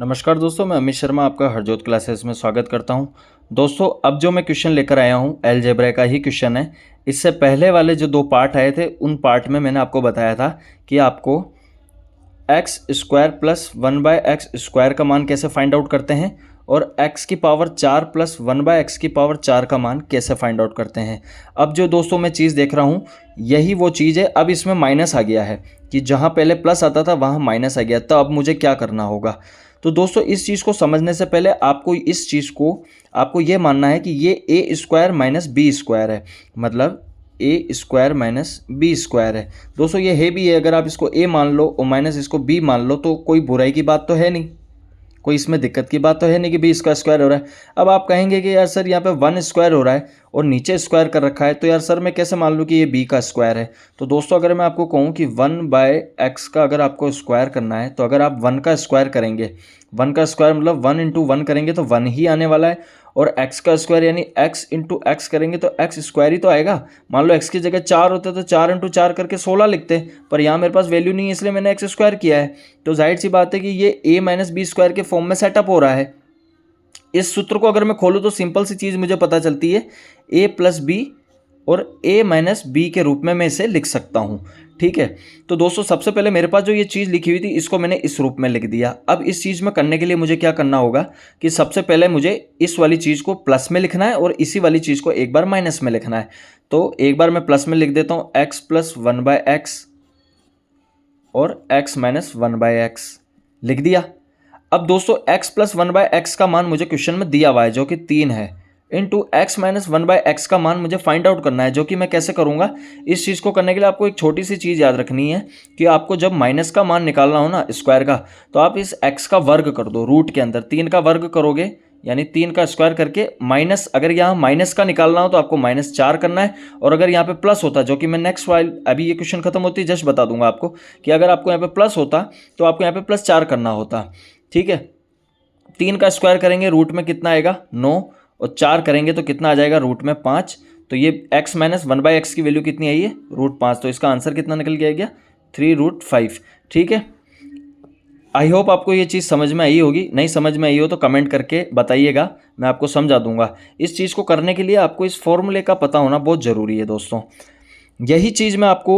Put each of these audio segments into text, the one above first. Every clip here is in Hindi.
नमस्कार दोस्तों, मैं अमित शर्मा आपका हरजोत क्लासेस में स्वागत करता हूं। दोस्तों, अब जो मैं क्वेश्चन लेकर आया हूं अलजेब्रा का ही क्वेश्चन है। इससे पहले वाले जो दो पार्ट आए थे उन पार्ट में मैंने आपको बताया था कि आपको एक्स स्क्वायर प्लस 1/x² का मान कैसे फाइंड आउट करते हैं और x की पावर 4 प्लस 1/x की पावर 4 का मान कैसे फाइंड आउट करते हैं। अब जो दोस्तों मैं चीज़ देख रहा हूँ यही वो चीज़ है। अब इसमें माइनस आ गया है कि जहाँ पहले प्लस आता था वहाँ माइनस आ गया, तो अब मुझे क्या करना होगा। तो दोस्तों इस चीज़ को समझने से पहले आपको इस चीज़ को आपको ये मानना है कि ये ए स्क्वायर माइनस बी स्क्वायर है, मतलब ए स्क्वायर माइनस बी स्क्वायर है। दोस्तों ये है भी है, अगर आप इसको ए मान लो और माइनस इसको बी मान लो तो कोई बुराई की बात तो है नहीं, कोई इसमें दिक्कत की बात तो है नहीं कि बी इसका स्क्वायर हो रहा है। अब आप कहेंगे कि यार सर यहाँ पे 1 स्क्वायर हो रहा है और नीचे स्क्वायर कर रखा है, तो यार सर मैं कैसे मान लूँ कि ये बी का स्क्वायर है। तो दोस्तों अगर मैं आपको कहूँ कि 1/x का अगर आपको स्क्वायर करना है, तो अगर आप 1 का स्क्वायर करेंगे, 1 का स्क्वायर मतलब 1 × 1 करेंगे तो 1 ही आने वाला है, और x का स्क्वायर यानी x × x करेंगे तो x स्क्वायर ही तो आएगा। मान लो x की जगह 4 होते तो 4 × 4 करके 16 लिखते, पर यहाँ मेरे पास वैल्यू नहीं है इसलिए मैंने x स्क्वायर किया है। तो जाहिर सी बात है कि ये a माइनस बी स्क्वायर के फॉर्म में सेटअप हो रहा है। इस सूत्र को अगर मैं खोलूँ तो सिंपल सी चीज़ मुझे पता चलती है, a प्लस बी और a माइनस बी के रूप में मैं इसे लिख सकता हूँ। ठीक है, तो दोस्तों सबसे पहले मेरे पास जो ये चीज़ लिखी हुई थी इसको मैंने इस रूप में लिख दिया। अब इस चीज़ में करने के लिए मुझे क्या करना होगा कि सबसे पहले मुझे इस वाली चीज़ को प्लस में लिखना है और इसी वाली चीज़ को एक बार माइनस में लिखना है। तो एक बार मैं प्लस में लिख देता हूँ x प्लस 1/x और x माइनस 1/x लिख दिया। अब दोस्तों x प्लस 1/x का मान मुझे क्वेश्चन में दिया हुआ है जो कि 3 है, इंटू x माइनस 1/x का मान मुझे फाइंड आउट करना है, जो कि मैं कैसे करूँगा। इस चीज़ को करने के लिए आपको एक छोटी सी चीज़ याद रखनी है कि आपको जब माइनस का मान निकालना हो ना स्क्वायर का, तो आप इस x का वर्ग कर दो रूट के अंदर। 3 का वर्ग करोगे यानी 3 का स्क्वायर करके माइनस, अगर यहाँ माइनस का निकालना हो तो आपको -4 करना है, और अगर यहाँ पे प्लस होता, जो कि मैं नेक्स्ट वाइल अभी ये क्वेश्चन खत्म होती है जस्ट बता दूंगा आपको कि अगर आपको यहाँ पे प्लस होता तो आपको यहाँ पे +4 करना होता। ठीक है, 3 का स्क्वायर करेंगे रूट में कितना आएगा 9, और 4 करेंगे तो कितना आ जाएगा रूट में 5। तो ये x माइनस 1/x की वैल्यू कितनी आई है √5, तो इसका आंसर कितना निकल के आ गया 3√5। ठीक है, आई होप आपको ये चीज़ समझ में आई होगी। नहीं समझ में आई हो तो कमेंट करके बताइएगा, मैं आपको समझा दूंगा। इस चीज़ को करने के लिए आपको इस फॉर्मूले का पता होना बहुत ज़रूरी है दोस्तों। यही चीज़ मैं आपको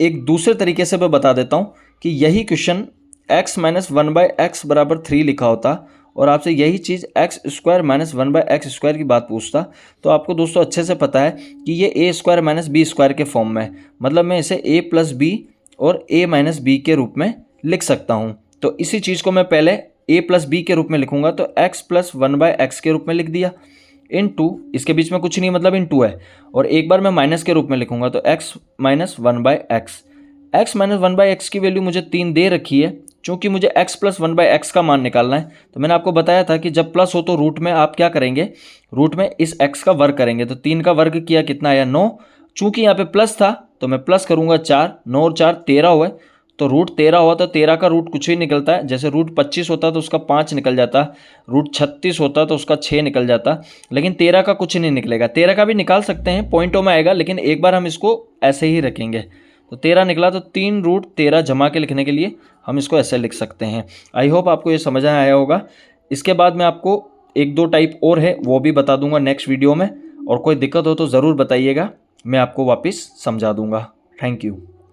एक दूसरे तरीके से मैं बता देता हूँ कि यही क्वेश्चन x माइनस 1/x बराबर 3 लिखा होता और आपसे यही चीज़ x स्क्वायर माइनस 1/x² की बात पूछता, तो आपको दोस्तों अच्छे से पता है कि ये a square minus b square के फॉर्म में है, मतलब मैं इसे a प्लस बी और a माइनस बी के रूप में लिख सकता हूँ। तो इसी चीज़ को मैं पहले a प्लस बी के रूप में लिखूंगा, तो x प्लस 1/x के रूप में लिख दिया, इनटू इसके बीच में कुछ नहीं मतलब इनटू है, और एक बार मैं माइनस के रूप में लिखूंगा तो x minus 1/x। x minus 1/x की वैल्यू मुझे 3 दे रखी है, चूंकि मुझे x प्लस 1/x का मान निकालना है। तो मैंने आपको बताया था कि जब प्लस हो तो रूट में आप क्या करेंगे, रूट में इस x का वर्ग करेंगे। तो 3 का वर्ग किया कितना आया 9, चूंकि यहाँ पे प्लस था तो मैं प्लस करूंगा 4, 9 और 4 13 हुए, तो √13 हुआ तो 13 का रूट कुछ ही निकलता है। जैसे √25 होता तो उसका 5 निकल जाता, √36 होता तो उसका 6 निकल जाता, लेकिन 13 का कुछ नहीं निकलेगा। 13 का भी निकाल सकते हैं, पॉइंटों में आएगा, लेकिन एक बार हम इसको ऐसे ही रखेंगे। तो 13 निकला, तो 3√13 जमा के लिखने के लिए हम इसको ऐसे लिख सकते हैं। आई होप आपको ये समझ आया होगा। इसके बाद मैं आपको 1-2 टाइप और है वो भी बता दूंगा नेक्स्ट वीडियो में, और कोई दिक्कत हो तो ज़रूर बताइएगा, मैं आपको वापस समझा दूंगा। Thank you.